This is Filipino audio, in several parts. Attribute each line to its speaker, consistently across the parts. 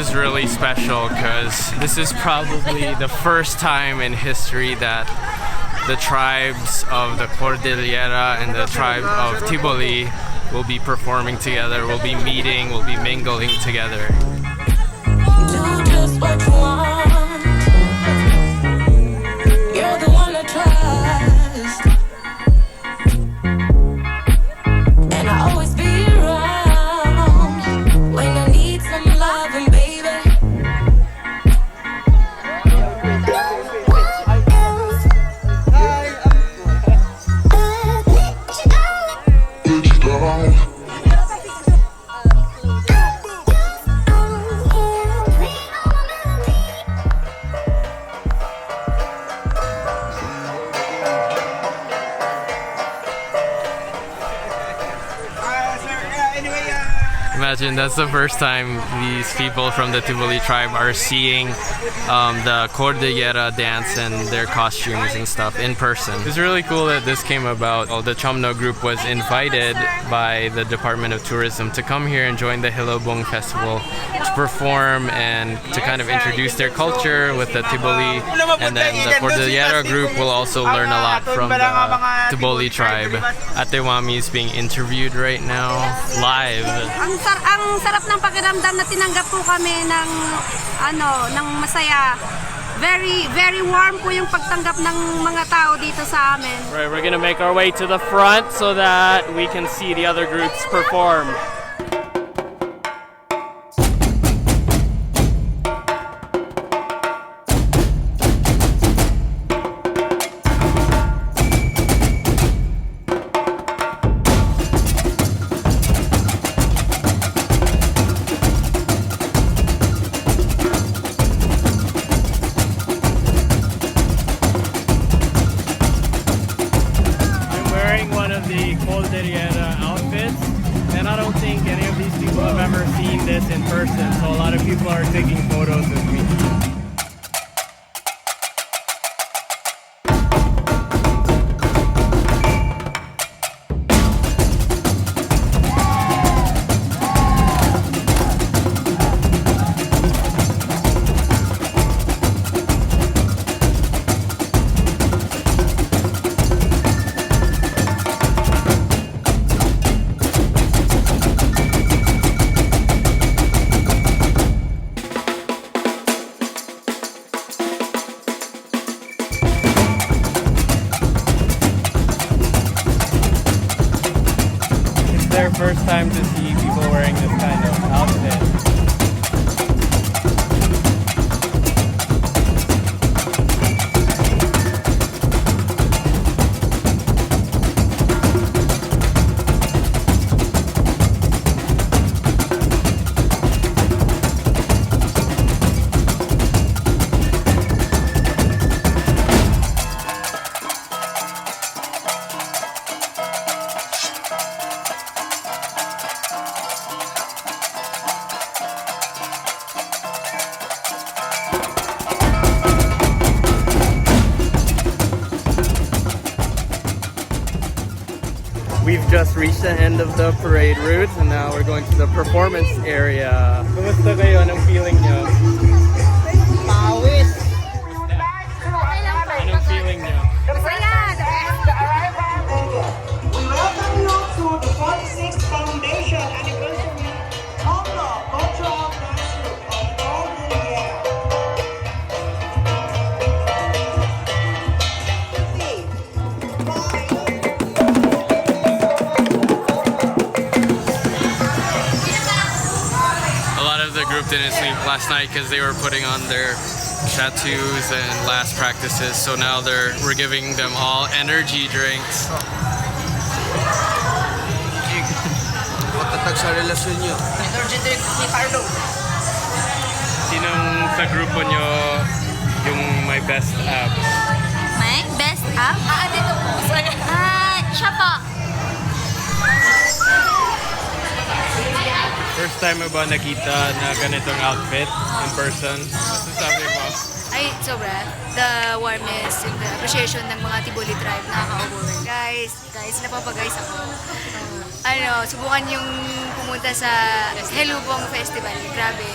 Speaker 1: is really special because this is probably the first time in history that the tribes of the Cordillera and the tribe of Tiboli will be performing together, will be meeting, will be mingling together.
Speaker 2: Do just what you want. You're the one I trust, and I always be around when I need some loving, baby.
Speaker 1: Imagine that's the first time these people from the Tiboli tribe are seeing the Cordillera dance and their costumes and stuff in person. It's really cool that this came about. Well, the Chomno group was invited by the Department of Tourism to come here and join the Hilobong Festival to perform and to kind of introduce their culture with the Tiboli, and then the Cordillera group will also learn a lot from the Tiboli tribe. Ate Wami is being interviewed right now, live.
Speaker 3: Ang sarap ng pakiramdam na tinanggap po kami ng ng masaya. Very warm po yung pagtanggap ng mga tao dito sa amin.
Speaker 1: Right, we're gonna make our way to the front so that we can see the other groups perform. And I don't think any of these people have ever seen this in person, so a lot of people are taking photos with me. Their first time to see people wearing this kind of outfit. We've just reached the end of the parade route and now we're going to the performance area. Kumusta kayo? Anong feeling nyo?
Speaker 4: Pawis!
Speaker 1: Anong feeling nyo?
Speaker 4: We welcome you to the 46th Foundation Anniversary Chomno Cultural Dance Group of Cordillera.
Speaker 1: The group didn't sleep last night because they were putting on their tattoos and last practices, so now we're giving them all energy drinks.
Speaker 5: Matatag sa relasyon nyo.
Speaker 4: Energy drink ni Carlo.
Speaker 1: Sinong sa grupo nyo yung may best abs?
Speaker 3: May best up?
Speaker 4: Dito po.
Speaker 3: Siya po.
Speaker 1: First time mo ba nakita na ganitong outfit in person? Ano sabi mo?
Speaker 6: Ay, sobra. The warmness and the appreciation ng mga Tiboli tribe, nakaka-overwhelm. Guys, napapag-guys ako. Subukan yung pumunta sa Hilobong Festival. Grabe.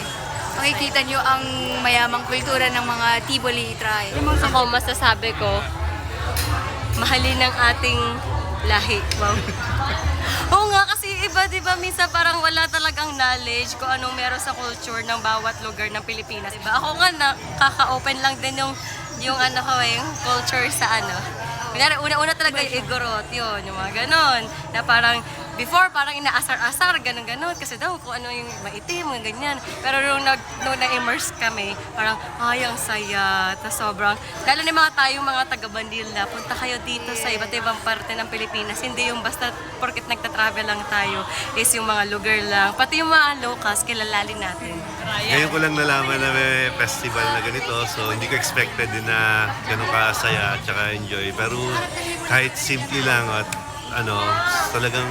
Speaker 6: makikita nyo ang mayamang kultura ng mga Tiboli tribe.
Speaker 5: Ako masasabi ko, mahalin ng ating lahi. Wow. Oo nga, kasi iba, di ba, minsan parang wala talagang knowledge kung anong meron sa culture ng bawat lugar ng Pilipinas. Diba? Ako nga, nakaka-open lang din yung ano ko, yung culture sa ano. Kunyari, una-una talaga yung igorot, yun, yung mga ganon. Na parang, before, parang inaasar-asar, ganon-ganon. Kasi daw, kung ano yung maitim, mga ganyan. Pero nung na-immerse kami, parang, ay, ang saya. Tapos sobrang, lalo na mga tayong mga taga-Bandil na, punta kayo dito sa iba't ibang parte ng Pilipinas. Hindi yung basta, porket nagta-travel lang tayo, is yung mga lugar lang. Pati yung mga locals, kilalalin natin.
Speaker 7: Ngayon ko lang nalaman na may festival na ganito, so hindi ko expected din na ganun kasaya at saka enjoy. Pero kahit simple lang at ano, talagang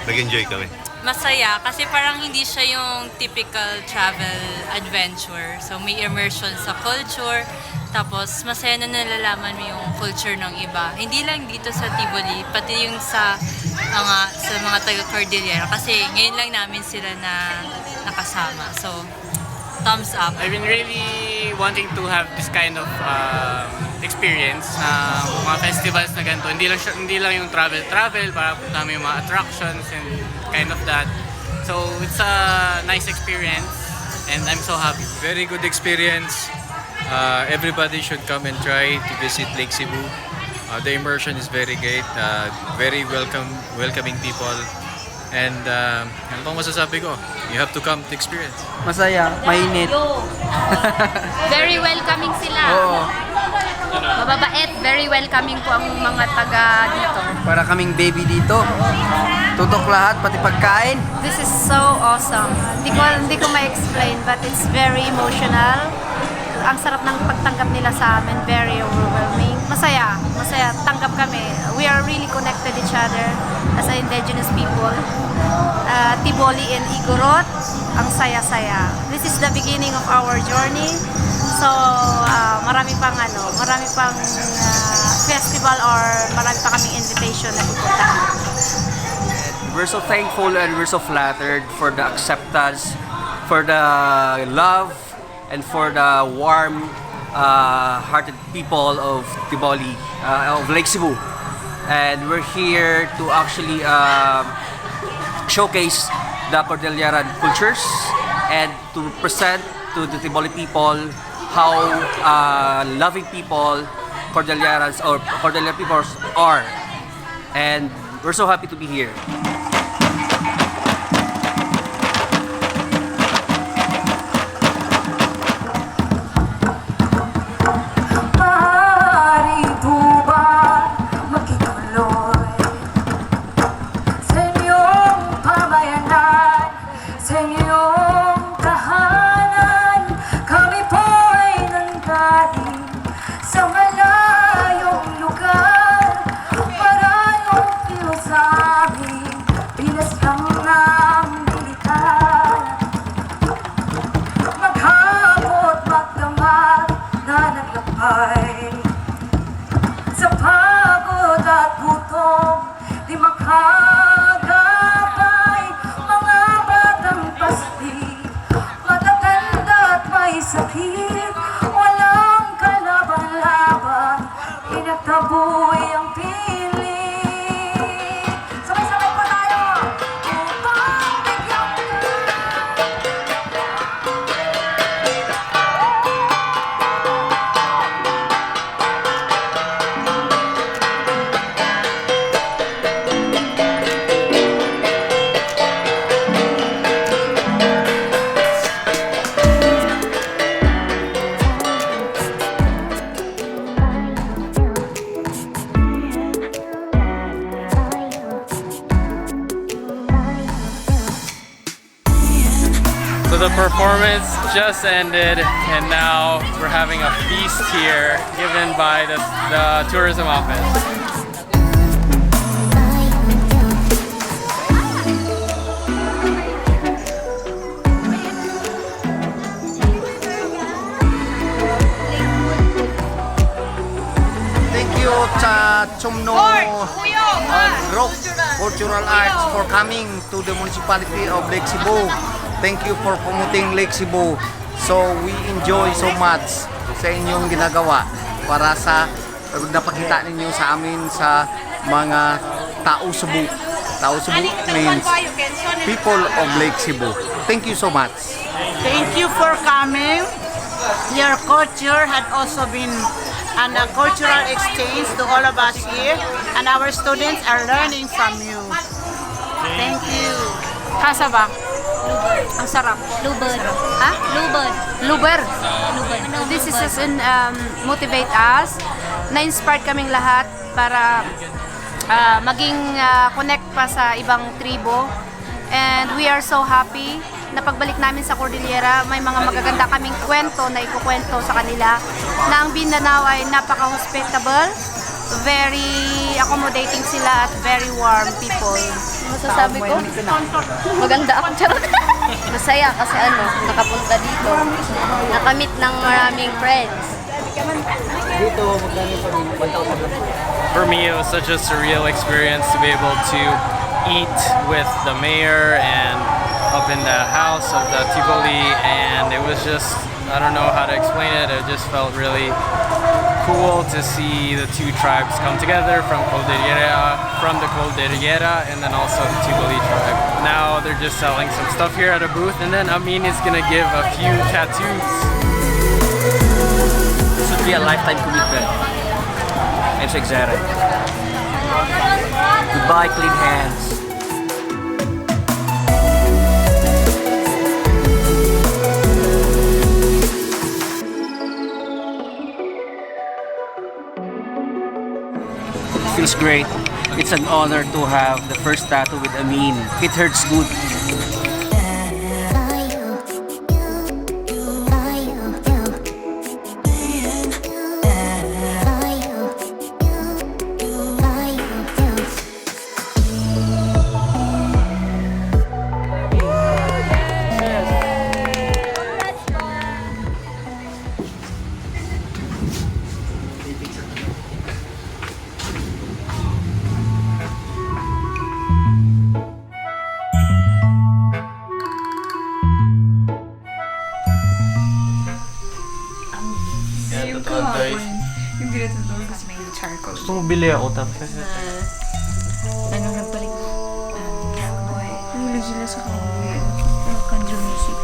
Speaker 7: nag-enjoy kami.
Speaker 8: Masaya kasi parang hindi siya yung typical travel adventure. So may immersion sa culture, tapos masaya na nalalaman mo yung culture ng iba. Hindi lang dito sa Tiboli, pati yung sa mga taga-Cordillera kasi ngayon lang namin sila na nakasama. So thumbs up.
Speaker 1: I've been really wanting to have this kind of experience na mga festivals na ganito. Hindi lang yung travel para punta yung mga attractions and kind of that. So it's a nice experience and I'm so happy.
Speaker 9: Very good experience. Everybody should come and try to visit Lake Cebu. The immersion is very great. Very welcoming people. And ano pang masasabi ko? You have to come to experience.
Speaker 10: Masaya, mainit.
Speaker 3: Very welcoming sila.
Speaker 10: Oo,
Speaker 3: Mababait, very welcoming po ang mga taga dito.
Speaker 10: para kaming baby dito. Tutok lahat, pati pagkain.
Speaker 3: This is so awesome. Hindi ko ma-explain, but it's very emotional. Ang sarap ng pagtanggap nila sa amin, very overwhelming. Masaya, tanggap kami. We are really connected each other as indigenous people. Tiboli and Igorot, ang saya-saya. This is the beginning of our journey. So, marami pang festival or marami pa kaming invitation na pupuntahan.
Speaker 10: We're so thankful and we're so flattered for the acceptance, for the love, and for the warm hearted people of Tiboli, of Lake Cebu. And we're here to actually showcase the Cordilleran cultures and to present to the Tiboli people how loving people Cordillerans or Cordilleran people are. And we're so happy to be here.
Speaker 2: Sa pagod at gutom, di makagabay. Mga batang pasti, matatanda at may sakit. Walang kalaban-laban, pinagtaboy ang piling. Sabay-sabay pa tayo, upang bigyan
Speaker 1: So the performance just ended and now we're having a feast here given by the tourism office.
Speaker 10: Thank you Chumno Group Cultural Arts for coming to the municipality of Lake Cebu. Thank you for promoting Lake Cebu.
Speaker 11: So we enjoy so much sa inyong ginagawa para sa napakita ninyo sa amin sa mga tao Cebu. Tao Cebu means people of Lake Cebu. Thank you so much.
Speaker 4: Thank you for coming. Your culture had also been a cultural exchange to all of us here, and our students are learning from you. Thank you.
Speaker 3: Kasa ba? Ang sarap.
Speaker 5: Lubod.
Speaker 3: Ha?
Speaker 5: Lubod.
Speaker 3: Luber.
Speaker 5: Lubod.
Speaker 3: This is just motivate us. Na-inspired kaming lahat para maging connect pa sa ibang tribo. And we are so happy na pagbalik namin sa Cordillera, may mga magaganda kaming kwento na ikukwento sa kanila na ang Mindanao ay napaka-hospitable, very accommodating sila at very warm people.
Speaker 5: Masasabi ko, maganda ako, charot. Masaya kasi nakapunta dito. Nakamit ng maraming friends.
Speaker 1: For me, it was such a surreal experience to be able to eat with the mayor and up in the house of the Tivoli, and it was just, I don't know how to explain it, it just felt really cool to see the two tribes come together from the Cordillera and then also the Tivoli tribe. Now they're just selling some stuff here at a booth, and then Amin is gonna give a few tattoos.
Speaker 10: This would be a lifetime commitment. I'm so excited. Goodbye, clean hands. It feels great. It's an honor to have the first tattoo with Amin. It hurts good.
Speaker 6: Yung binatutulog kasi may charcoal.
Speaker 1: Gusto mo bili ako tapos.
Speaker 6: Nagbalik? Cowboy. Nagulag sila sa cowboy. Country music.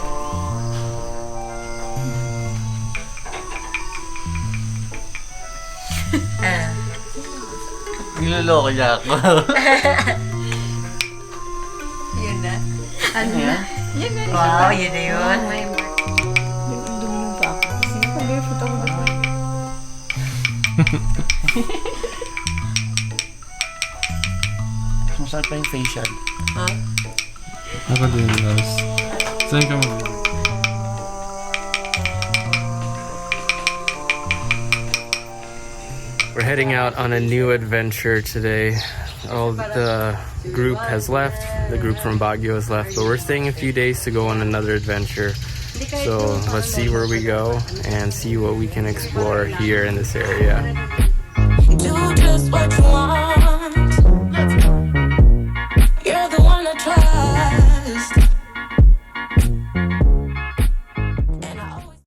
Speaker 1: Niloloko niya ako.
Speaker 6: Yun na.
Speaker 3: Ano na?
Speaker 6: Yun na.
Speaker 5: Wow, yun na yun.
Speaker 6: May mark. Duminom pa ako. Sige, pag-barefoot ako ba?
Speaker 1: Masarap pa yung facial.
Speaker 5: Ha?
Speaker 1: Ako din, guys. Saan ka mo? We're heading out on a new adventure today. All the group has left. The group from Baguio has left, but we're staying a few days to go on another adventure. So let's see where we go and see what we can explore here in this area.
Speaker 2: Do just what you want.